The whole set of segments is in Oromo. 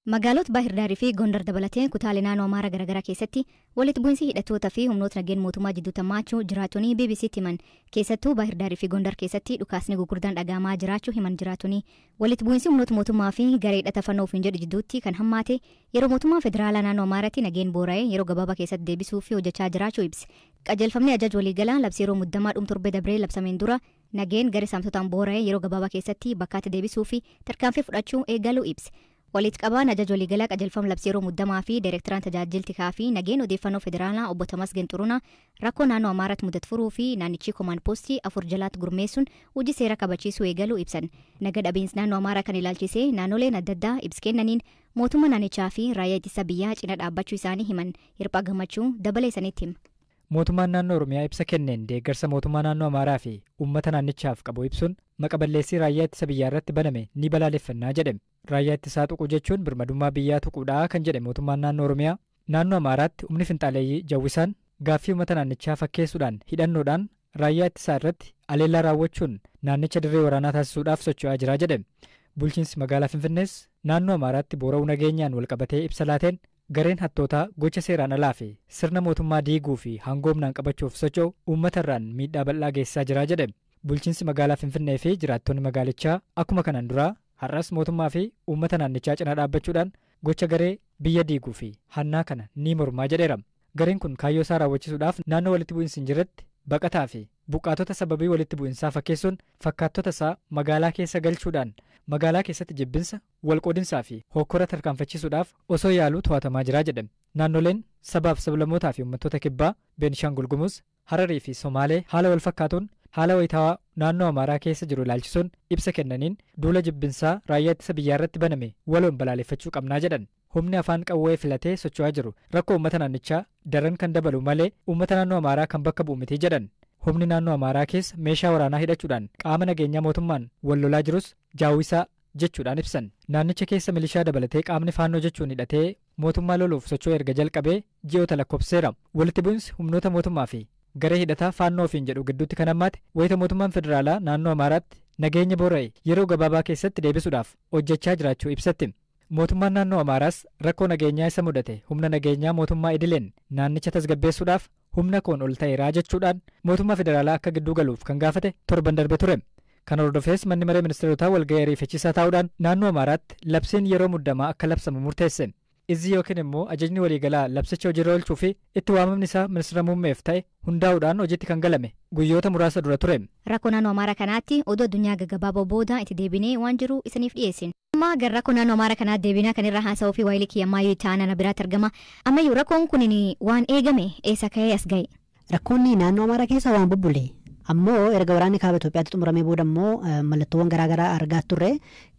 Magaalota Baahir Daarii fi Gondar dabalatee kutaalee naannoo Amaaraa garaagaraa keessatti walitti bu'iinsi hidhattoota fi humnoota nageenyaa mootummaa jidduu tammaachuu jiraattonni BBC'tti himan. Keessattuu Baahir Daarii fi Gondar keessatti dhukaasni gurguddaan dhagahamaa jiraachuu himan jiraattonni. Walitti bu'iinsi humnoota mootummaa fi garee hidhata fannoo ofiin jedhu jidduutti kan hammaate yeroo mootummaa federaalaa naannoo Amaaraatti nageen boora'ee yeroo gabaabaa keessatti deebisuu fi hojjechaa jiraachuu ibsi. Qajeelfamni ajaja waliigalaa labsii yeroo muddamaa dhumtorbee dabree labsameen dura nageen garee saamtotaan boora'ee yeroo gabaabaa keessatti bakkaatti deebisuu fi tarkaanfii fudhachuu eegaluu ibsi. Walitti qabaan ajaja waliigalaa qajeelfama labsii yeroo muddamaa fi Daayirektaraan tajaajilti fi nageen odeeffannoo federaalaa obbo Tamasgen Xurunaa rakkoo naannoo Amaaraatti mudatu furuu fi naannichi koomaan poostii 4 jalaatti gurmeessuun hojii seera kabachiisuu eegaluu ibsan. Naga dhabiinsi naannoo Amaaraa kan ilaalchisee naannoleen adda addaa ibsa kennaniin mootummaa naannichaa fi raayyaa ittisa biyyaa cina dhaabbachuu isaanii himan. Hirphaa Gammachuu dabalee isanitti hima. Mootummaan naannoo Oromiyaa ibsa kenneen deeggarsa mootummaa naannoo Amaaraa fi uummata naannichaaf qabu ibsuun maqaballeessii raayyaa ittisa biyyaa irratti baname ni balaaleffannaa jedhe. Raayyaa ittisaa tuquu jechuun birmadummaa biyyaa tuquudhaa kan jedhe mootummaan naannoo Oromiyaa naannoo Amaaraatti humni finxaaleeyyii jawwisaan gaaffii uummata naannichaa fakkeessuudhaan hidhannoodhaan raayyaa ittisaa irratti aleellaa raawwachuun naannicha dirree waraanaa taasisuudhaaf socho'aa jira jedhe. Bulchiinsi magaalaa Finfinnees naannoo Amaaraatti boora'uu nageenyaan walqabatee ibsa laateen gareen hattootaa gocha seeraan alaa fi sirna mootummaa diiguu fi hangoomnaan qabachuuf socho'u uummata irraan miidhaa bal'aa geessisaa jira jedhe. Bulchiinsi magaalaa Finfinnee fi jiraattonni magaalichaa akkuma kanaan duraa har'as mootummaa fi uummata naannichaa cina dhaabbachuudhaan gocha garee biyya diiguu fi hannaa kana ni mormaa jedheera. Gareen kun kaayyoo isaa raawwachiisuudhaaf naannoo walitti bu'iinsi hin jirretti baqataa fi buqqaatota sababii walitti bu'iinsaa fakkeessuun fakkaattota isaa magaalaa keessa galchuudhaan magaalaa keessatti jibbinsa walqoodinsaa fi hokkora tarkaanfachiisuudhaaf osoo yaaluu to'atamaa jira jedhe. Naannoleen sabaaf sablammootaa fi uummattoota kibbaa Beenishaangul Gumuz, Hararii fi Somaalee haala wal fakkaatuun haala wayitaawaa naannoo Amaaraa keessa jiru ilaalchisuun ibsa kennaniin duula jibbinsaa raayyaa ittisa biyyaa irratti baname waloon balaaleffachuu qabnaa jedhan. Humni afaan qawwee filatee socho'aa jiru rakkoo uummata naannichaa daran kan dabalu malee uummata naannoo Amaaraa kan bakka bu'u miti jedhan. Humni naannoo Amaaraa keessa meeshaa waraanaa hidhachuudhaan qaama nageenyaa mootummaan wal lolaa jirus jaawwisaa jechuudhaan ibsan. Naannicha keessa milishaa dabalatee qaamni faannoo jechuun hidhatee mootummaa loluuf socho'uu erga jalqabee ji'oota lakkoofseera. Walitti bu'iinsi humnoota mootummaa fi garee hidhataa faannoo ofiin jedhu gidduutti kan hammaate wayita mootummaan federaalaa naannoo Amaaraatti nageenya boora'e yeroo gabaabaa keessatti deebisuudhaaf hojjechaa jiraachuu ibsatti. Mootummaan naannoo Amaaraas rakkoo nageenyaa isa mudate humna nageenyaa mootummaa idileen naannicha tasgabbeessuudhaaf humna koon ol ta'eeraa jechuudhaan mootummaa federaalaa akka gidduu galuuf kan gaafate torban darbe ture. Kan hordofees manni maree ministeerotaa walga'ii ariifachiisaa taa'uudhaan naannoo Amaaraatti labsiin yeroo muddamaa akka labsamu murteesse. Izzi yookiin immoo ajajni waliigalaa labsicha hojiirra oolchuu fi itti waamamni isaa ministeera muummeef ta'e hundaa'uudhaan hojiitti kan galame guyyoota muraasa dura ture. Rakkoo naannoo Amaaraa kanaatti oduu addunyaa gaggabaaboo booda itti deebinee waan jiru isiniif dhiyeessin. Amma gara rakkoo naannoo Amaaraa kanaatti deebinaa kan irra haasa'uu fi waayilii kiyyammaayuu ta'an ana biraatti argama. Ammayyuu rakkoon kun waan eegame eessa ka'ee as ga'e? Rakkoonni naannoo Amaaraa keessa waan bubbule. Ammoo erga waraanni kaaba Itoophiyaatti xumuramee booda immoo mallattoowwan garaagaraa argaa turre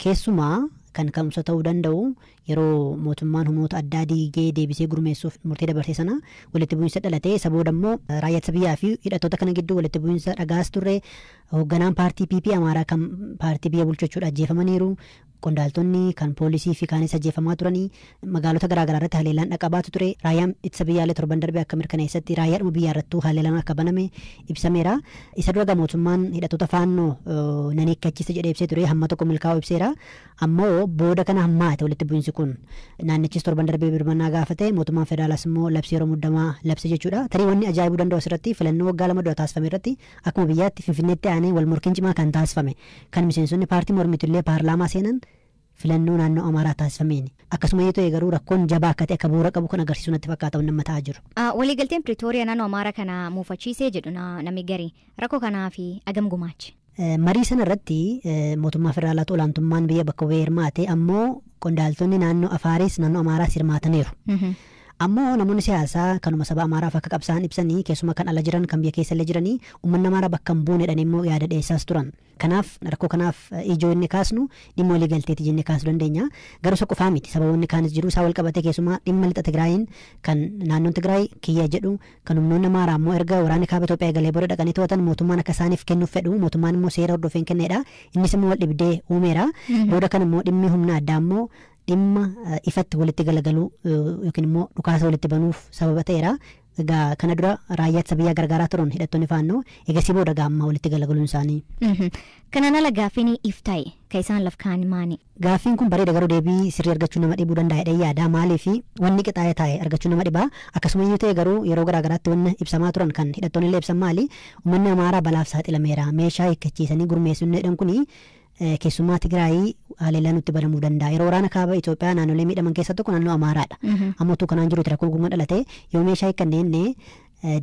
keessumaa kan ka'umsa ta'uu danda'u yeroo mootummaan humnoota addaa diigee deebisee gurmeessuuf murtee dabarsee sana walitti bu'iinsa dhalatee isa booda immoo raayyaa ittisa biyyaa fi hidhattoota kana gidduu walitti bu'iinsa dhagaas turre. Hoogganaan paartii PP Amaaraa kan paartii biyya bulchachuudha ajjeefamaniiru. Qondaaltonni kan poolisii fi kaanis ajjeefamaa turanii magaalota garaagaraa irratti haleellaan dhaqabaatu ture. Raayyaan ittisa biyyaallee torban darbee akka mirkaneessatti raayyaadhuma biyyaa irrattuu haleellaan akka baname ibsameera. Isa dura mootummaan hidhattoota faannoo nan eeggachiisa jedhee ibsee ture hamma tokko milkaa'uu ibseera. Ammoo booda kana hammaate walitti bu'iinsi kun naannichis torban darbee birmannaa gaafate mootummaan federaalaas immoo labsii yeroo muddamaa labse jechuudha. Tarii wanni ajaa'ibuu danda'u asirratti filannoo waggaa 2 dura taasifame irratti akkuma biyyaatti Finfinneetti aanee wal morkiin cimaa kan taasifame kan miseensonni paartii mormitullee paarlaamaa seenan filannoo naannoo Amaaraa taasifameen akkasuma yoo ta'e garuu rakkoon jabaa akka ta'e akka bu'uura qabu kan agarsiisu natti fakkaata wanni amma ta'aa jiru. Waliigalteen Pretooriyaa naannoo Amaaraa kana muufachiisee jedhu namni garii rakkoo kanaa fi agam gumaache. Marii sana irratti mootummaa federaalaatu olaantummaan biyya bakka bu'ee hirmaate ammoo qondaaltonni naannoo Afaaris naannoo Amaaraas hirmaataniiru. Ammoo namoonni siyaasaa kanuma saba Amaaraaf akka qabsaan ibsanii keessuma kan ala jiran kan biyya keessa illee jiranii uummanni Amaaraa bakka hin buunedhaan immoo yaada dhiyeessaas turan. Kanaaf rakkoo kanaaf ijoo inni kaasnu dhimma waliigalteeti jennee kaasuu dandeenya. Garuu isa qofaa miti sababoonni kaanis jiru isaa wal qabatee keessumaa dhimma lixa Tigraayin kan naannoon Tigraay kiyya jedhu kan humnoonni Amaaraa immoo erga waraanni kaaba Itoophiyaa galee booda dhaqanii to'atan mootummaan akka isaaniif kennuuf fedhu mootummaan immoo seera hordofeen kenneedha. Innis immoo wal dhibdee uumeera. Booda kan immoo dhimmi humna addaa immoo dhimma ifatti walitti galagaluu yookiin immoo dhukaasa walitti banuuf sababa ta'eera. egaa kana dura raayyaa ittisa biyyaa gargaaraa turan hidhattoonni faannoo egasii booda gaamma walitti galagaluun isaanii. Kanaan ala gaaffiin iftaa'e kan isaan laf kaa'an maani? Gaaffiin kun bareeda garuu deebii sirrii argachuu nama dhibuu danda'a yaada maaliif wanni qixaa'ee taa'e argachuu nama dhibaa akkasuma iyyuu ta'e garuu yeroo garaagaraatti wanni ibsamaa turan kan hidhattoonni illee ibsan maali uummanni amaaraa balaaf saaxilameera meeshaa hiikkachiisanii gurmeessuun jedhan kuni keessumaa Tigraayii haleellaa nutti banamuu danda'a yeroo waraana kaaba Itoophiyaa naannolee miidhaman keessaa tokko naannoo Amaaraadha amma utuu kanaan jiru rakkoo gugumaa dhalate yoo meeshaa hiikkannee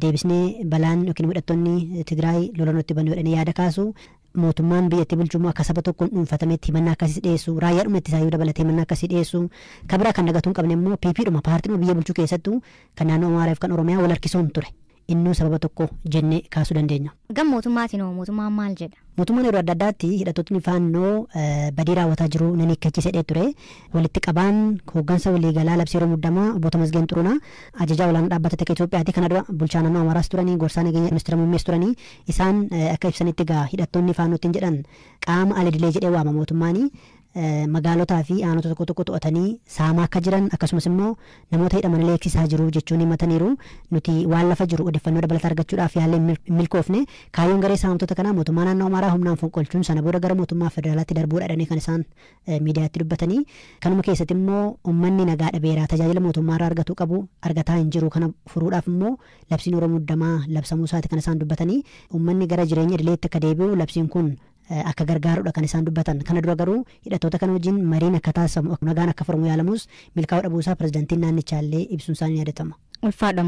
deebisnee balaan yookiin hidhattoonni Tigraay lola nutti banuu jedhanii yaada kaasu mootummaan biyyatti bulchummaa akka saba tokkoon dhuunfatametti himannaa akkasii dhiyeessu raayyaa dhumatti isaayyuu dabalatee himannaa akkasii dhiyeessu kabira kan dagatuun qabne immoo PP'dhuma paartiidhuma biyya bulchuu keessattuu kan naannoo Amaaraaf kan Oromiyaa wal harkisuun ture innuu sababa tokko jennee kaasuu dandeenya. Gam mootummaatiin hoo mootummaan maal jedha? Mootummaan yeroo adda addaatti hidhattoonni faannoo badii raawwataa jiru nan hiikkachiisedhee ture walitti qabaan hooggansa waliigalaa labsii yeroo muddamaa obbo Tamasgeen Xurunaa ajajaa olaanaa dhaabbata Tika Itoophiyaati kana dura bulchaa naannoo Amaaraas turanii gorsaa nageenya ministeera muummees turanii isaan akka ibsanitti egaa hidhattoonni faannootiin jedhan qaama al-idilee jedhee waama mootummaanii magaalotaa fi aanota tokko tokko to'atanii saamaa akka jiran akkasumas immoo namoota hidhaman leeksisaa jiru jechuun himataniiru nuti waan lafa jiru odeeffannoo dabalataa argachuudhaaf yaallee milkoofne kaayyoon garee saamtota kanaa mootummaa naannoo Amaaraa humnaan fonqolchuun sana booda gara mootummaa federaalaatti darbuudha jedhanii kan isaan miidiyaatti dubbatanii kanuma keessatti immoo uummanni nagaa dhabeeraa tajaajila mootummaarraa argatu qabu argataa hin jiru kana furuudhaaf immoo labsiin yeroo muddamaa labsamuu isaati kan isaan dubbatanii uummanni gara jireenya idileetti akka deebi'u labsiin kun akka gargaaruudha kan isaan dubbatan kana dura garuu hidhattoota kana wajjin mariin akka taasisamu nagaan akka furamu yaalamus milkaa'uu dhabuusaa pirezidaantiin naannichaallee ibsuun isaanii yaadatama. Ulfaadha.